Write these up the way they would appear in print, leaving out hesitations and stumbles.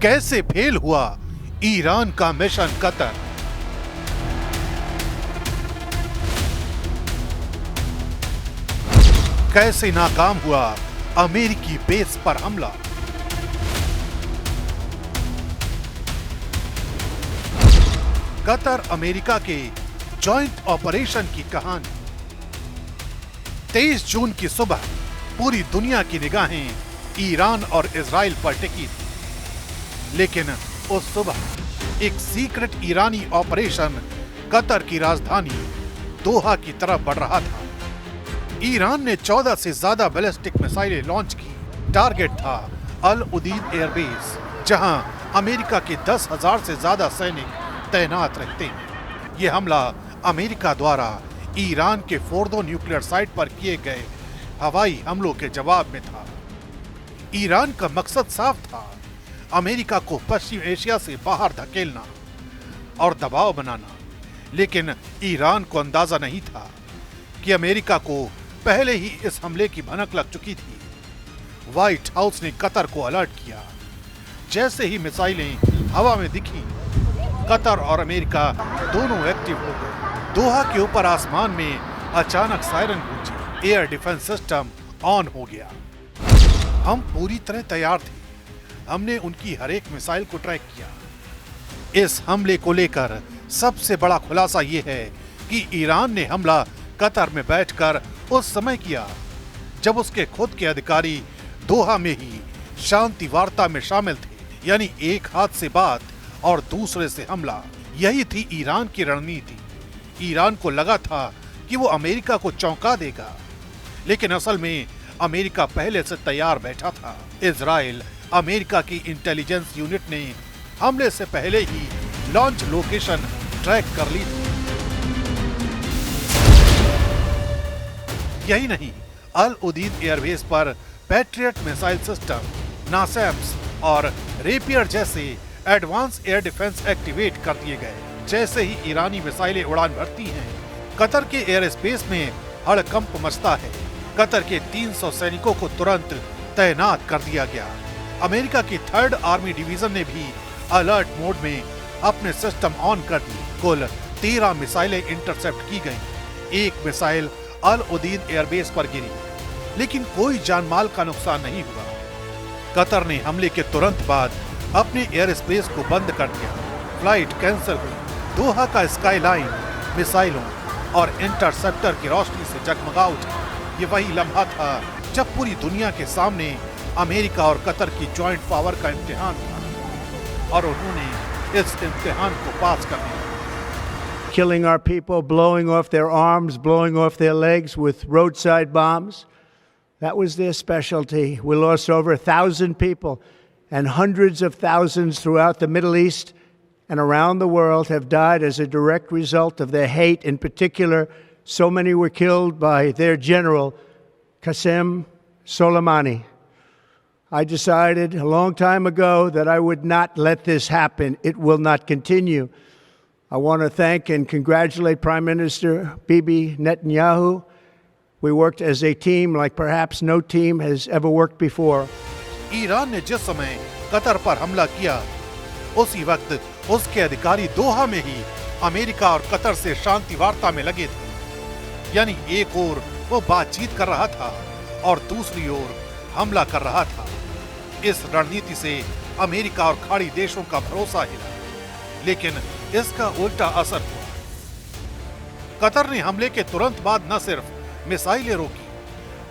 कैसे फेल हुआ ईरान का मिशन कतर। कैसे नाकाम हुआ अमेरिकी बेस पर हमला। कतर अमेरिका के जॉइंट ऑपरेशन की कहानी। 23 जून की सुबह पूरी दुनिया की निगाहें ईरान और इजराइल पर टिकी थी, लेकिन उस सुबह एक सीक्रेट ईरानी ऑपरेशन कतर की राजधानी दोहा की तरफ बढ़ रहा था। ईरान ने 14 से ज्यादा बैलिस्टिक मिसाइलें लॉन्च की। टारगेट था अल उदीद एयरबेस, जहां अमेरिका के 10,000 से ज्यादा सैनिक तैनात रहते हैं। यह हमला अमेरिका द्वारा ईरान के फोर्दो न्यूक्लियर साइट पर किए गए हवाई हमलों के जवाब में था। ईरान का मकसद साफ था, अमेरिका को पश्चिम एशिया से बाहर धकेलना और दबाव बनाना। लेकिन ईरान को अंदाजा नहीं था कि अमेरिका को पहले ही इस हमले की भनक लग चुकी थी। व्हाइट हाउस ने कतर को अलर्ट किया। जैसे ही मिसाइलें हवा में दिखी, कतर और अमेरिका दोनों एक्टिव हो गए। दोहा के ऊपर आसमान में अचानक siren Gunji. Air defence system on हो गया। हम पूरी तरह तैयार थे। हमने उनकी हर एक मिसाइल को ट्रैक किया। इस हमले को लेकर सबसे बड़ा खुलासा यह है कि ईरान ने हमला कतर में बैठकर उस समय किया जब उसके खुद के अधिकारी दोहा में ही शांति वार्ता में शामिल थे। यानी एक हाथ से बात और दूसरे से हमला। यही थी ईरान की रणनीति। ईरान को लगा था कि वो अमेरिका को चौंका देगा, लेकिन असल में अमेरिका पहले से तैयार बैठा था। इजराइल अमेरिका की इंटेलिजेंस यूनिट ने हमले से पहले ही लॉन्च लोकेशन ट्रैक कर ली थी। यही नहीं, अल उदीद एयरबेस पर पैट्रियट मिसाइल सिस्टम, नासैम्स और रेपियर जैसे एडवांस एयर डिफेंस एक्टिवेट कर दिए गए। जैसे ही ईरानी मिसाइलें उड़ान भरती हैं, कतर के एयर स्पेस में हड़कंप मचता है। कतर के 300 सैनिकों को तुरंत तैनात कर दिया गया। अमेरिका की 3rd आर्मी डिवीजन ने भी अलर्ट मोड में अपने सिस्टम ऑन कर दिए। कुल 13 मिसाइलें इंटरसेप्ट की गईं। एक मिसाइल अल उदीद एयरबेस पर गिरी, लेकिन कोई जानमाल का नुकसान नहीं हुआ। कतर ने हमले के तुरंत बाद अपने एयर स्पेस को बंद कर दिया। फ्लाइट कैंसिल हुई। दोहा का स्काईलाइन मिसाइलों और इंटरसेप्टर की रोशनी से जगमगा उठा। ये वही लम्हा था जब पूरी दुनिया के सामने अमेरिका और कतर की जॉइंट पावर का इम्तिहान था, और उन्होंने इस इम्तिहान को पास कर दिया। Killing our people, blowing off their arms, blowing off their legs with roadside bombs. That was their specialty. We lost over 1,000 people, and hundreds of thousands throughout the Middle East and around the world have died as a direct result of their hate. In particular, so many were killed by their general, Qasem Soleimani. I decided a long time ago that I would not let this happen. It will not continue. I want to thank and congratulate Prime Minister Bibi Netanyahu. We worked as a team like perhaps no team has ever worked before. Iran ने जिस समय Qatar पर हमला किया, उसी वक्त उसके अधिकारी दोहा में ही अमेरिका और कतर से शांति वार्ता में लगे थे। यानी एक ओर वो बातचीत कर रहा था और दूसरी ओर हमला कर रहा था। इस रणनीति से अमेरिका और खाड़ी देशों का भरोसा हिला, लेकिन इसका उल्टा असर हुआ। कतर ने हमले के तुरंत बाद न सिर्फ मिसाइलें रोकी,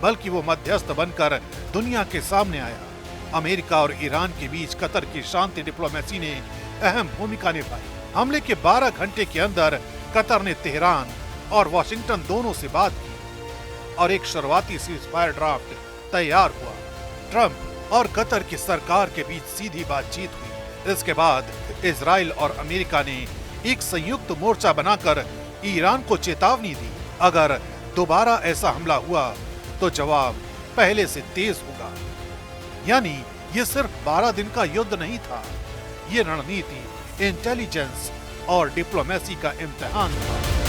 बल्कि वो मध्यस्थ बनकर दुनिया के सामने आया। अमेरिका और ईरान के बीच कतर की शांति डिप्लोमेसी ने अहम भूमिका निभाई। हमले के 12 घंटे के अंदर कतर ने तेहरान और वॉशिंगटन दोनों से बात की और एक शुरुआती सीज़फायर ड्राफ्ट तैयार हुआ। ट्रंप और कतर की सरकार के बीच सीधी बातचीत हुई। इसके बाद इजराइल और अमेरिका ने एक संयुक्त मोर्चा बनाकर ईरान को चेतावनी दी, अगर दोबारा ऐसा हमला हुआ तो जवाब पहले से तेज होगा। यानी ये सिर्फ 12 दिन का युद्ध नहीं था, ये रणनीति, इंटेलिजेंस और डिप्लोमेसी का इम्तिहान था।